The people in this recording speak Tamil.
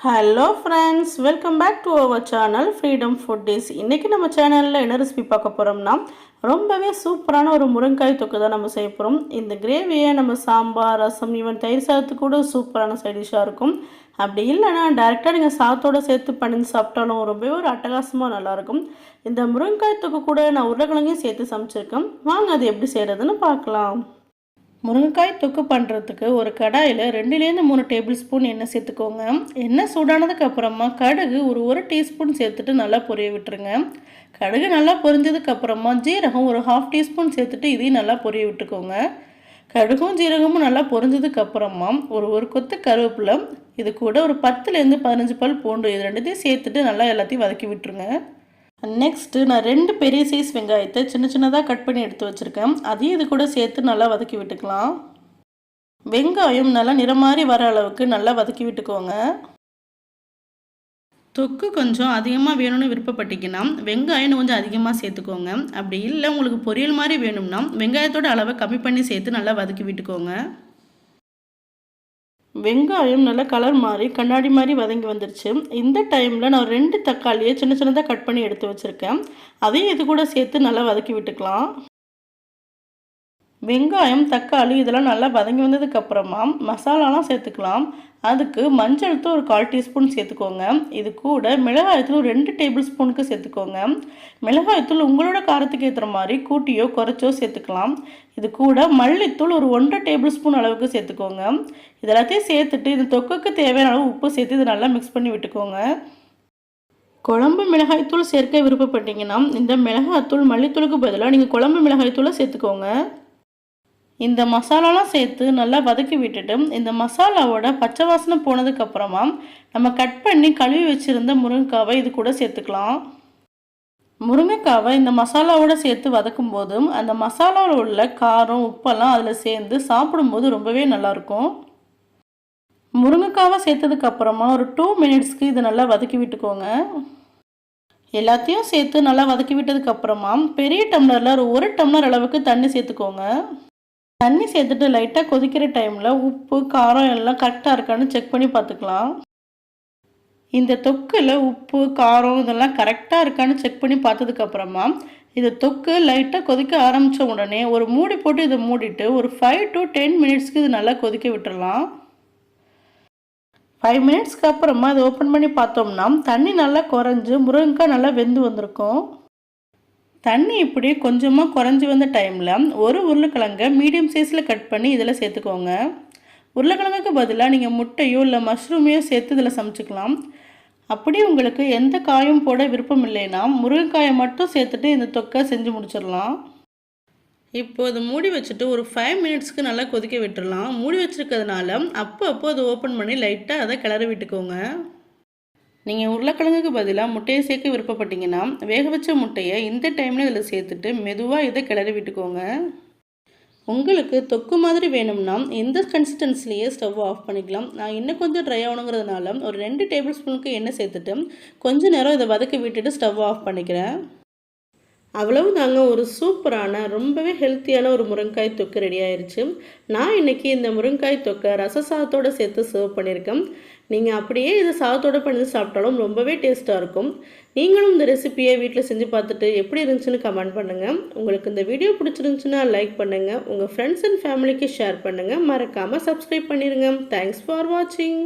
Hello friends, welcome back to our channel freedom foodies. இன்றைக்கி நம்ம சேனலில் என்ன ரெசிபி பார்க்க போகிறோம்னா ரொம்பவே சூப்பரான ஒரு முருங்காய் தொக்கு தான் நம்ம செய்ய போகிறோம். இந்த கிரேவியை நம்ம சாம்பார், ரசம், ஈவன் தயிர் சாதத்துக்கு கூட சூப்பரான சைட் டிஷ்ஷாக இருக்கும். அப்படி இல்லைனா டேரெக்டாக நீங்கள் சாதத்தோடு சேர்த்து பண்ணி சாப்பிட்டாலும் ரொம்பவே ஒரு அட்டகாசமாக நல்லாயிருக்கும். இந்த முருங்காய் தொக்கு கூட நான் உருளைக்கிழங்கையும் சேர்த்து சமைச்சிருக்கேன். வாங்க அது எப்படி செய்கிறதுன்னு பார்க்கலாம். முருங்கைக்காய் தொக்கு பண்ணுறதுக்கு ஒரு கடாயில் 2-3 டேபிள் ஸ்பூன் எண்ணெய் சேர்த்துக்கோங்க. எண்ணெய் சூடானதுக்கு அப்புறமா கடுகு ஒரு டீஸ்பூன் சேர்த்துட்டு நல்லா பொரிய விட்டுருங்க. கடுகு நல்லா பொரிஞ்சதுக்கு அப்புறமா ஜீரகம் ஒரு 1/2 டீஸ்பூன் சேர்த்துட்டு இதையும் நல்லா பொரிய விட்டுக்கோங்க. கடுகும் ஜீரகமும் நல்லா பொரிஞ்சதுக்கு அப்புறமா ஒரு கொத்து கருவேப்பிலை, இது கூட ஒரு 10-15 பல் பூண்டு, இது ரெண்டுத்தையும் சேர்த்துட்டு நல்லா எல்லாத்தையும் வதக்கி விட்டுருங்க. நெக்ஸ்ட்டு நான் 2 பெரிய சைஸ் வெங்காயத்தை சின்னதாக கட் பண்ணி எடுத்து வச்சுருக்கேன். அதையும் இது கூட சேர்த்து நல்லா வதக்கி விட்டுக்கலாம். வெங்காயம் நல்லா நிறம் மாதிரி வர அளவுக்கு நல்லா வதக்கி விட்டுக்கோங்க. தொக்கு கொஞ்சம் அதிகமாக வேணும்னு விருப்பப்பட்டீங்கன்னா வெங்காயம் கொஞ்சம் அதிகமாக சேர்த்துக்கோங்க. அப்படி இல்லை உங்களுக்கு பொரியல் மாதிரி வேணும்னா வெங்காயத்தோட அளவை கம்மி பண்ணி சேர்த்து நல்லா வதக்கி விட்டுக்கோங்க. வெங்காயம் நல்லா கலர் மாதிரி கண்ணாடி மாதிரி வதங்கி வந்துருச்சு. இந்த டைமில் நான் 2 தக்காளியை சின்னதாக கட் பண்ணி எடுத்து வச்சுருக்கேன். அதையும் இது கூட சேர்த்து நல்லா வதக்கி விட்டுக்கலாம். வெங்காயம், தக்காளி இதெல்லாம் நல்லா வதங்கி வந்ததுக்கப்புறமா மசாலாலாம் சேர்த்துக்கலாம். அதுக்கு மஞ்சள் தூள் ஒரு 1/4 டீஸ்பூன் சேர்த்துக்கோங்க. இது கூட மிளகாய்த்தூள் 2 டேபிள் ஸ்பூனுக்கு சேர்த்துக்கோங்க. மிளகாய்த்தூள் உங்களோட காரத்துக்கு ஏற்றுற மாதிரி கூட்டியோ குறைச்சோ சேர்த்துக்கலாம். இது கூட மல்லித்தூள் ஒரு 1/2 டேபிள் ஸ்பூன் அளவுக்கு சேர்த்துக்கோங்க. இதெல்லாத்தையும் சேர்த்துட்டு இந்த தொக்குக்கு தேவையான அளவு உப்பு சேர்த்து இது நல்லா மிக்ஸ் பண்ணி விட்டுக்கோங்க. குழம்பு மிளகாய்த்தூள் சேர்க்க விருப்பப்பட்டீங்கன்னா இந்த மிளகாய்த்தூள் மல்லித்தூளுக்கு பதிலாக நீங்கள் குழம்பு மிளகாய்த்தூளை சேர்த்துக்கோங்க. இந்த மசாலாலாம் சேர்த்து நல்லா வதக்கி விட்டுட்டு இந்த மசாலாவோட பச்சை வாசனை போனதுக்கப்புறமா நம்ம கட் பண்ணி கழுவி வச்சுருந்த முருங்கைக்காவை இது கூட சேர்த்துக்கலாம். முருங்கைக்காவை இந்த மசாலாவோட சேர்த்து வதக்கும் போதும் அந்த மசாலாவில் உள்ள காரம், உப்பெல்லாம் அதில் சேர்ந்து சாப்பிடும்போது ரொம்பவே நல்லாயிருக்கும். முருங்கைக்காவை சேர்த்ததுக்கப்புறமா ஒரு 2 மினிட்ஸ்க்கு இதை நல்லா வதக்கி விட்டுக்கோங்க. எல்லாத்தையும் சேர்த்து நல்லா வதக்கி விட்டதுக்கப்புறமா பெரிய டம்ளரில் ஒரு டம்ளர் அளவுக்கு தண்ணி சேர்த்துக்கோங்க. தண்ணி சேர்த்துட்டு லைட்டாக கொதிக்கிற டைமில் உப்பு, காரம் எல்லாம் கரெக்டாக இருக்கான்னு செக் பண்ணி பார்த்துக்கலாம். இந்த தொக்கில் உப்பு, காரம் இதெல்லாம் கரெக்டாக இருக்கான்னு செக் பண்ணி பார்த்ததுக்கப்புறமா இந்த தொக்கு லைட்டாக கொதிக்க ஆரம்பித்த உடனே ஒரு மூடி போட்டு இதை மூடிட்டு ஒரு 5 to 10 மினிட்ஸ்க்கு இது நல்லா கொதிக்க விட்டுடலாம். 5 மினிட்ஸ்க்கு அப்புறமா இதை ஓப்பன் பண்ணி பார்த்தோம்னா தண்ணி நல்லா குறைஞ்சி முருங்கைக்காய் நல்லா வெந்து வந்திருக்கும். தண்ணி இப்படி கொஞ்சமாக குறைஞ்சி வந்த டைமில் ஒரு உருளைக்கிழங்கை மீடியம் சைஸில் கட் பண்ணி இதில் சேர்த்துக்கோங்க. உருளைக்கிழங்குக்கு பதிலாக நீங்கள் முட்டையோ இல்லை மஷ்ரூமையோ சேர்த்து இதில் சமைச்சிக்கலாம். அப்படி உங்களுக்கு எந்த காயும் போட விருப்பம் இல்லைன்னா முருங்கைக்காயை மட்டும் சேர்த்துட்டு இந்த தொக்கை செஞ்சு முடிச்சிடலாம். இப்போது மூடி வச்சுட்டு ஒரு 5 மினிட்ஸ்க்கு நல்லா கொதிக்க விட்டுடலாம். மூடி வச்சுருக்கிறதுனால அப்போ அதை ஓப்பன் பண்ணி லைட்டாக அதை கிளறி விட்டுக்கோங்க. நீங்கள் உருளைக்கிழங்குக்கு பதிலாக முட்டையை சேர்க்க விருப்பப்பட்டீங்கன்னா வேக வச்ச முட்டையை இந்த டைமில் இதில் சேர்த்துட்டு மெதுவாக இதை கிளறி விட்டுக்கோங்க. உங்களுக்கு தொக்கு மாதிரி வேணும்னா இந்த கன்சிஸ்டன்சிலேயே ஸ்டவ் ஆஃப் பண்ணிக்கலாம். நான் இன்னும் கொஞ்சம் ட்ரை ஆகணுங்கிறதுனால ஒரு 2 டேபிள் ஸ்பூனுக்கு எண்ணெய் சேர்த்துட்டு கொஞ்சம் நேரம் இதை வதக்கி விட்டுட்டு ஸ்டவ் ஆஃப் பண்ணிக்கிறேன். அவ்வளவு தாங்க, ஒரு சூப்பரான ரொம்பவே ஹெல்த்தியான ஒரு முருங்கைக்காய் தொக்கு ரெடி ஆயிடுச்சு. நான் இன்றைக்கி இந்த முருங்கைக்காய் தொக்கை ரச சாதத்தோடு சேர்த்து சர்வ் பண்ணியிருக்கேன். நீங்கள் அப்படியே இதை சாதத்தோடு பண்ணி சாப்பிட்டாலும் ரொம்பவே டேஸ்ட்டாக இருக்கும். நீங்களும் இந்த ரெசிபியை வீட்டில் செஞ்சு பார்த்துட்டு எப்படி இருந்துச்சுன்னு கமெண்ட் பண்ணுங்கள். உங்களுக்கு இந்த வீடியோ பிடிச்சிருந்துச்சுன்னா லைக் பண்ணுங்கள், உங்கள் ஃப்ரெண்ட்ஸ் அண்ட் ஃபேமிலிக்கு ஷேர் பண்ணுங்கள், மறக்காமல் சப்ஸ்கிரைப் பண்ணிடுங்க. தேங்க்ஸ் ஃபார் வாட்சிங்.